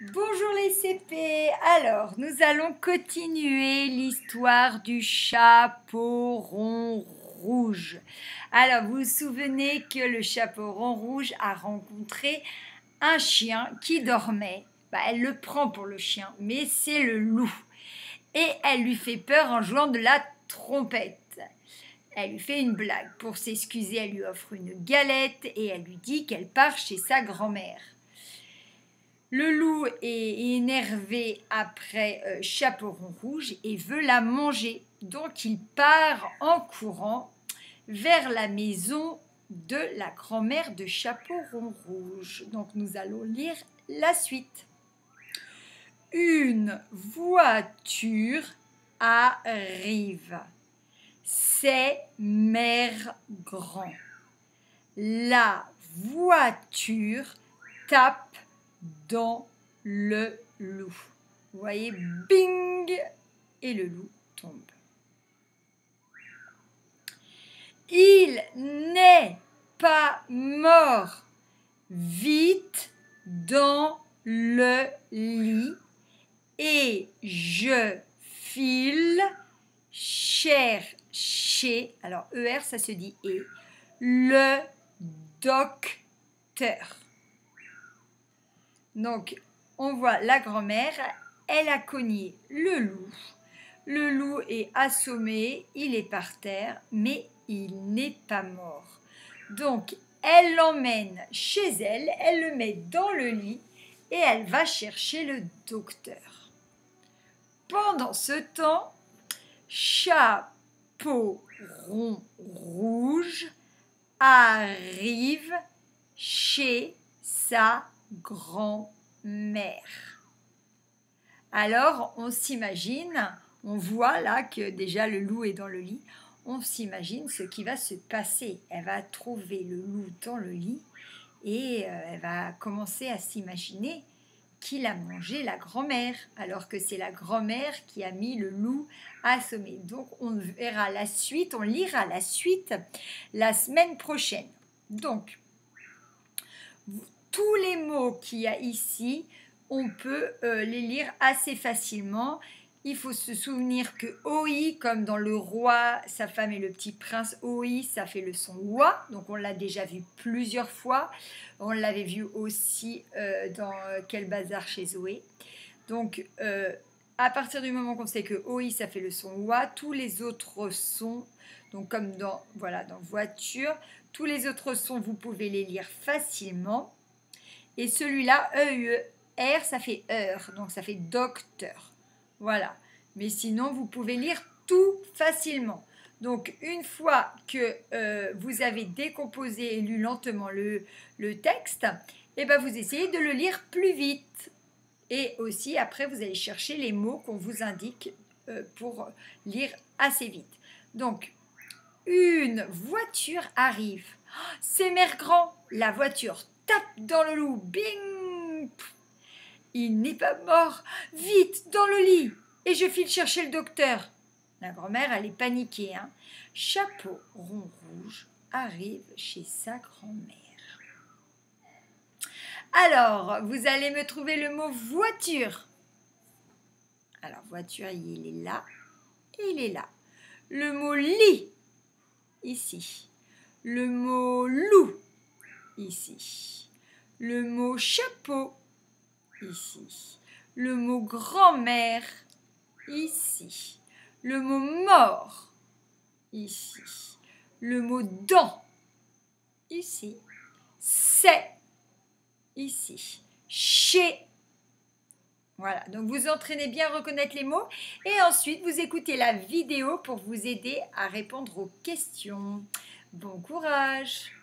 Bonjour les CP, alors nous allons continuer l'histoire du chaperon rouge. Alors vous vous souvenez que le chaperon rouge a rencontré un chien qui dormait. Elle le prend pour le chien, mais c'est le loup. Et elle lui fait peur en jouant de la trompette. Elle lui fait une blague. Pour s'excuser, elle lui offre une galette et elle lui dit qu'elle part chez sa grand-mère. Le loup est énervé après Chaperon rouge et veut la manger. Donc il part en courant vers la maison de la grand-mère de Chaperon rouge. Donc nous allons lire la suite. Une voiture arrive. C'est Mère Grand. La voiture tape dans le loup. Vous voyez, bing, et le loup tombe. Il n'est pas mort. Vite dans le lit et je file chercher, alors ER ça se dit et, le docteur. Donc, on voit la grand-mère, elle a cogné le loup. Le loup est assommé, il est par terre, mais il n'est pas mort. Donc, elle l'emmène chez elle, elle le met dans le lit et elle va chercher le docteur. Pendant ce temps, Chaperon rouge arrive chez sa grand-mère. Alors, on s'imagine, on voit là que déjà le loup est dans le lit, on s'imagine ce qui va se passer. Elle va trouver le loup dans le lit et elle va commencer à s'imaginer qu'il a mangé la grand-mère, alors que c'est la grand-mère qui a mis le loup assommé. Donc, on verra la suite, on lira la suite la semaine prochaine. Donc, tous les mots qu'il y a ici, on peut les lire assez facilement. Il faut se souvenir que OI, comme dans Le Roi, sa femme et le petit prince, OI, ça fait le son OA. Donc on l'a déjà vu plusieurs fois. On l'avait vu aussi dans Quel bazar chez Zoé. Donc à partir du moment qu'on sait que OI, ça fait le son OA, tous les autres sons, donc comme dans voiture, tous les autres sons, vous pouvez les lire facilement. Et celui-là, E-U-R, ça fait heure, donc ça fait docteur. Voilà. Mais sinon, vous pouvez lire tout facilement. Donc, une fois que vous avez décomposé et lu lentement le texte, eh ben, vous essayez de le lire plus vite. Et aussi, après, vous allez chercher les mots qu'on vous indique pour lire assez vite. Donc, une voiture arrive. Oh, c'est Mère Grand. La voiture tape dans le loup. Bing! Il n'est pas mort. Vite, dans le lit. Et je file chercher le docteur. La grand-mère, elle est paniquée. Chaperon rouge arrive chez sa grand-mère. Alors, vous allez me trouver le mot voiture. Alors, voiture, il est là. Et il est là. Le mot lit, ici. Le mot loup, ici. Le mot chapeau, ici. Le mot grand-mère, ici. Le mot mort, ici. Le mot dent, ici. C'est, ici. Chez. Voilà, donc vous entraînez bien à reconnaître les mots et ensuite vous écoutez la vidéo pour vous aider à répondre aux questions. Bon courage!